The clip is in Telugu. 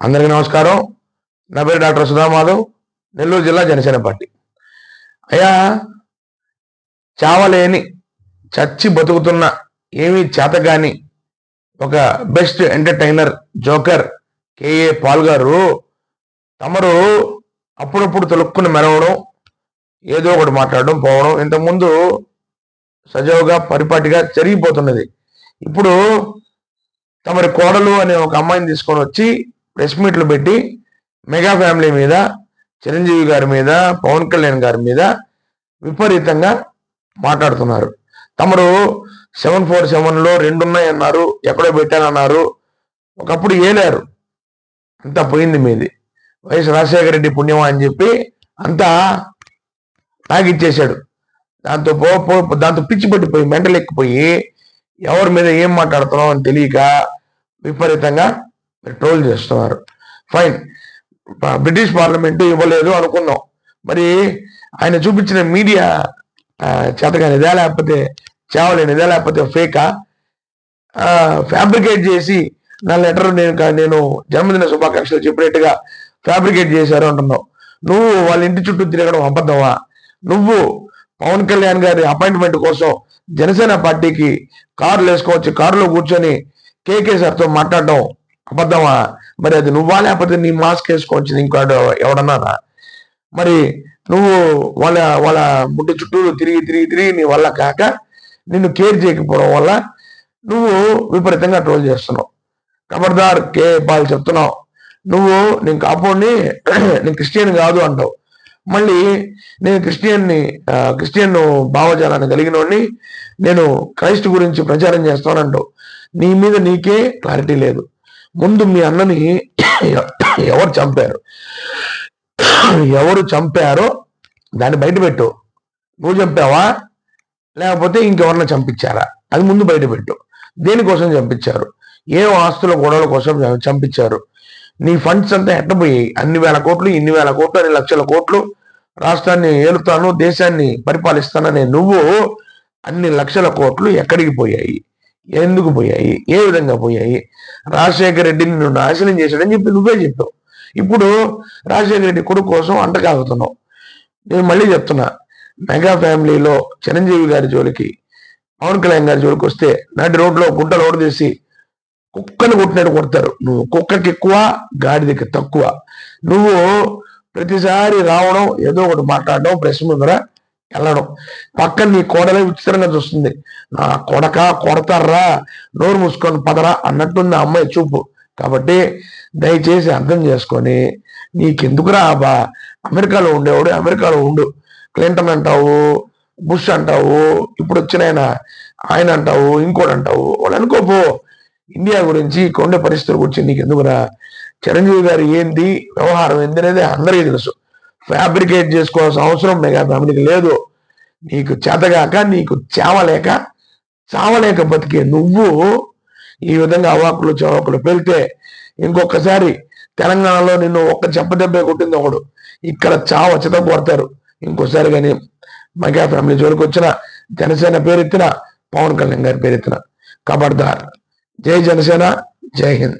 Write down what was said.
అందరికీ నమస్కారం. నా పేరు డాక్టర్ సుధామాధవ్, నెల్లూరు జిల్లా జనసేన పార్టీ. అయ్యా, చావలేని చచ్చి బతుకుతున్న ఏమీ చేతగాని ఒక best entertainer joker K A Paul గారు తమరు అప్పుడప్పుడు తొలుక్కుని మెరవడం, ఏదో ఒకటి మాట్లాడడం, పోవడం ఇంతకుముందు సజావుగా పరిపాటిగా జరిగిపోతున్నది. ఇప్పుడు తమరి కోడలు అనే ఒక అమ్మాయిని తీసుకొని వచ్చి ప్రెస్ మీట్లు పెట్టి మెగా ఫ్యామిలీ మీద, చిరంజీవి గారి మీద, పవన్ కళ్యాణ్ గారి మీద విపరీతంగా మాట్లాడుతున్నారు. తమరు 747లో 2 ఉన్నాయన్నారు, ఎక్కడో పెట్టానన్నారు. ఒకప్పుడు ఏలారు, అంతా పోయింది మీది. వైఎస్ రాజశేఖర రెడ్డి పుణ్యమా అని చెప్పి అంతా తాగిచ్చేశాడు. దాంతో పిచ్చి పట్టిపోయి మెంటల్ ఎక్కిపోయి ఎవరి మీద ఏం మాట్లాడుతున్నాం అని తెలియక విపరీతంగా ట్రోల్ చేస్తున్నారు. ఫైన్, బ్రిటిష్ పార్లమెంటు ఇవ్వలేదు అనుకుందాం. మరి ఆయన చూపించిన మీడియా చేతగానిదా, లేకపోతే చేవలేనిదా, లేకపోతే ఫేకా? ఫ్యాబ్రికేట్ చేసి నా లెటర్ నేను జన్మదిన శుభాకాంక్షలు చెప్పినట్టుగా ఫ్యాబ్రికేట్ చేశారు అంటున్నావు. నువ్వు వాళ్ళ ఇంటి చుట్టూ తిరగడం అబద్ధమా? నువ్వు పవన్ కళ్యాణ్ గారి అపాయింట్మెంట్ కోసం జనసేన పార్టీకి కారులు వేసుకోవచ్చు, కారులో కూర్చొని కేకేసార్తో మాట్లాడడం అబద్ధమా? మరి అది నువ్వా, లేకపోతే నీ మాస్క్ వేసుకోవచ్చు ఇంకో ఎవడన్నా? మరి నువ్వు వాళ్ళ ముట్టి చుట్టూరు తిరిగి నీ వల్ల కాక నిన్ను కేర్ చేయకపోవడం వల్ల నువ్వు విపరీతంగా ట్రోల్ చేస్తున్నావు. ఖబర్దార్ కే పాల్ చెప్తున్నావు. నువ్వు నేను కాపోడిని, నేను క్రిస్టియన్ కాదు అంటావు. మళ్ళీ నేను క్రిస్టియన్ భావజాలాన్ని కలిగిన వాడిని, నేను క్రైస్ట్ గురించి ప్రచారం చేస్తానంటావు. నీ మీద నీకే క్లారిటీ లేదు. ముందు మీ అన్నని ఎవరు చంపారో దాన్ని బయటపెట్టు. నువ్వు చంపావా, లేకపోతే ఇంకెవరన్నా చంపించారా? అది ముందు బయటపెట్టు. దేనికోసం చంపించారు? ఏం ఆస్తుల గొడవల కోసం చంపించారు? నీ ఫండ్స్ అంతా ఎట్టబోయాయి? అన్ని వేల కోట్లు, ఇన్ని వేల కోట్లు, అన్ని లక్షల కోట్లు, రాష్ట్రాన్ని ఏలుతాను, దేశాన్ని పరిపాలిస్తాననే నువ్వు అన్ని లక్షల కోట్లు ఎక్కడికి పోయాయి? ఎందుకు పోయాయి? ఏ విధంగా పోయాయి? రాజశేఖర రెడ్డిని నువ్వు నాశనం చేశాడని చెప్పి నువ్వే చెప్పావు. ఇప్పుడు రాజశేఖర రెడ్డి కొడుకు కోసం అంటకాగుతున్నావు. నేను మళ్ళీ చెప్తున్నా, మెగా ఫ్యామిలీలో చిరంజీవి గారి జోలికి, పవన్ కళ్యాణ్ గారి జోలికి వస్తే నాటి రోడ్లో గుడ్డలు ఓడదీసి కుక్కని కొట్టినట్టు కొడతారు. నువ్వు కుక్కకి ఎక్కువ, గాడిదకి తక్కువ. నువ్వు ప్రతిసారి రావడం, ఏదో ఒకటి మాట్లాడడం, ప్రెస్ ముందర వెళ్ళడం, పక్కన నీ కోడలే విచిత్రంగా చూస్తుంది. నా కొడక కొడతారా, నోరు మూసుకొని పదరా అన్నట్టుంది ఆ అమ్మాయి చూపు. కాబట్టి దయచేసి అర్థం చేసుకొని, నీకెందుకురా బా, అమెరికాలో ఉండేవాడు అమెరికాలో ఉండు. క్లింటన్ అంటావు, బుష్ అంటావు, ఇప్పుడు వచ్చిన ఆయన అంటావు, ఇంకోటి అంటావు. వాళ్ళు అనుకోపో. ఇండియా గురించి, కొండే పరిస్థితుల గురించి నీకెందుకురా? చిరంజీవి గారు ఏంది, వ్యవహారం ఏంది అనేది అందరికీ తెలుసు. ఫ్యాబ్రికేట్ చేసుకోవాల్సిన అవసరం మెగా ఫ్యామిలీకి లేదు. నీకు చేతగాక, నీకు చావలేక బతికే నువ్వు ఈ విధంగా అవాకులు చవాకులు పెళ్తే ఇంకొకసారి తెలంగాణలో నిన్ను ఒక్క చెప్పదెబ్బే కొట్టింది ఒకడు, ఇక్కడ చిత కొడతారు. ఇంకోసారి కానీ మెగా ఫ్యామిలీ జోలికి వచ్చిన, జనసేన పేరెత్తిన, పవన్ కళ్యాణ్ గారి పేరెత్తిన, ఖబర్దార్. జై జనసేన, జై హింద్.